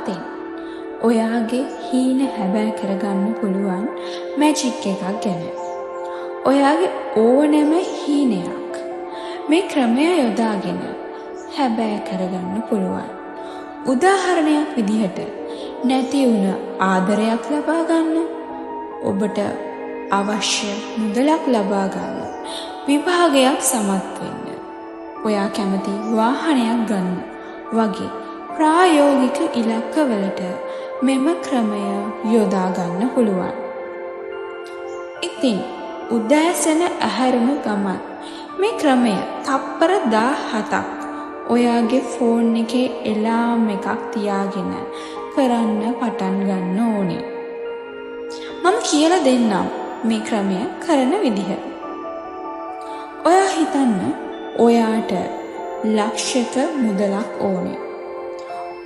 අතින් ඔයාගේ හීන හැබෑ කරගන්න පුළුවන් මැජික් එකක් ගැන. ඔයාගේ ඕනෑම හීනයක් මේ ක්‍රමය යොදාගෙන හැබෑ කරගන්න පුළුවන්. උදාහරණයක් විදිහට නැති වුණ ආදරයක් ලබා ගන්න, ඔබට අවශ්‍ය මුදලක් ලබා ගන්න, විභාගයක් සමත් වෙන්න, ඔයා කැමති වාහනයක් ගන්න වගේ ප්‍රායෝගික ඉලක්කවලට මෙම ක්‍රමය යොදා ගන්න පුළුවන්. ඉතින් උදෑසන ඇහැරුණු ගමන් මේ ක්‍රමය තප්පර 17ක් ඔයාගේ ෆෝන් එකේ එලාම් එකක් තියාගෙන කරන්න පටන් ගන්න ඕනේ. මම කියලා දෙන්නම් මේ ක්‍රමය කරන විදිහ. ඔයා හිතන්න ඔයාට ලක්ෂක මුදලක් ඕනේ.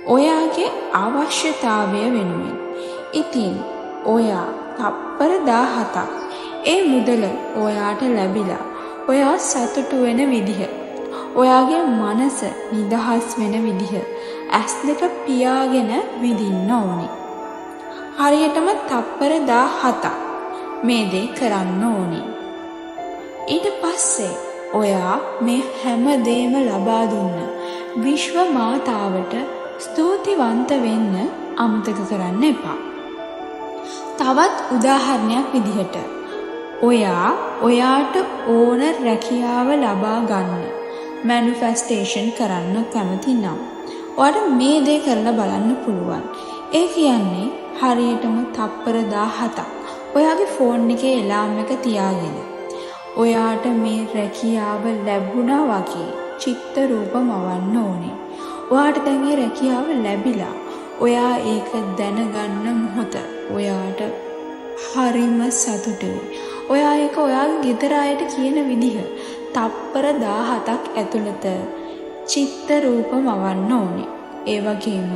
ඔයාගේ අවශ්‍යතාවය වෙනුවෙන්. ඉතින් ඔයා තප්පර 17ක් ඒ මුදල ඔයාට ලැබිලා ඔයා සතුටු වෙන විදිහ, ඔයාගේ මනස නිදහස් වෙන විදිහ ඇස් දෙක පියාගෙන විඳින්න ඕනේ. හරියටම තප්පර 17ක් මේ දේ කරන්න ඕනේ. ඊට පස්සේ ඔයා මේ හැම දෙයක්ම ලබා දුන්න විශ්ව මාතාවට ස්තුතිවන්ත වෙන්න අමතක කරන්න එපා. තවත් උදාහරණයක් විදිහට ඔයා ඔයාට ඕන රැකියාව ලබා ගන්න මැනිෆෙස්ටේෂන් කරන්න කැමති නම් ඔයාට මේ දේ කරලා බලන්න පුළුවන්. ඒ කියන්නේ හරියටම තප්පර 17ක් ඔයාගේ ෆෝන් එකේ එලාම් එක තියාගෙන ඔයාට මේ රැකියාව ලැබුණා වගේ චිත්ත රූප මවන්න ඕනේ. ඔයාට දැන් මේ රැකියාව ලැබිලා ඔයා ඒක දැනගන්න මොහොත ඔයාට හරිම සතුටුයි. ඔයා ඒක ඔයාගේ ගෙදර අයට කියන විදිහ තප්පර 17ක් ඇතුළත චිත්ත රූප මවන්න ඕනේ. ඒ වගේම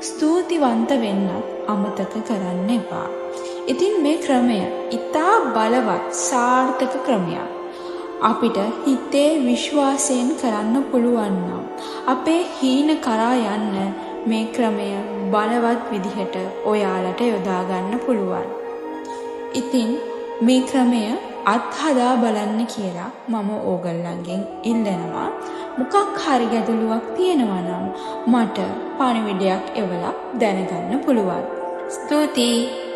ස්තුතිවන්ත වෙන්න අමතක කරන්න එපා. ඉතින් මේ ක්‍රමය ඉතා බලවත් සාර්ථක ක්‍රමයක්. අපිට හිතේ විශ්වාසයෙන් කරන්න පුළුවන් නම් අපේ හීන කරා යන්න මේ ක්‍රමය බලවත් විදිහට ඔයාලට යොදා ගන්න පුළුවන්. ඉතින් මේ ක්‍රමය අත්හදා බලන්න කියලා මම ඕගොල්ලන්ගෙන් ඉල්ලනවා. මොකක් හරි ගැටලුවක් තියෙනවා නම් මට පණිවිඩයක් එවලා දැනගන්න පුළුවන්. ස්තුතියි.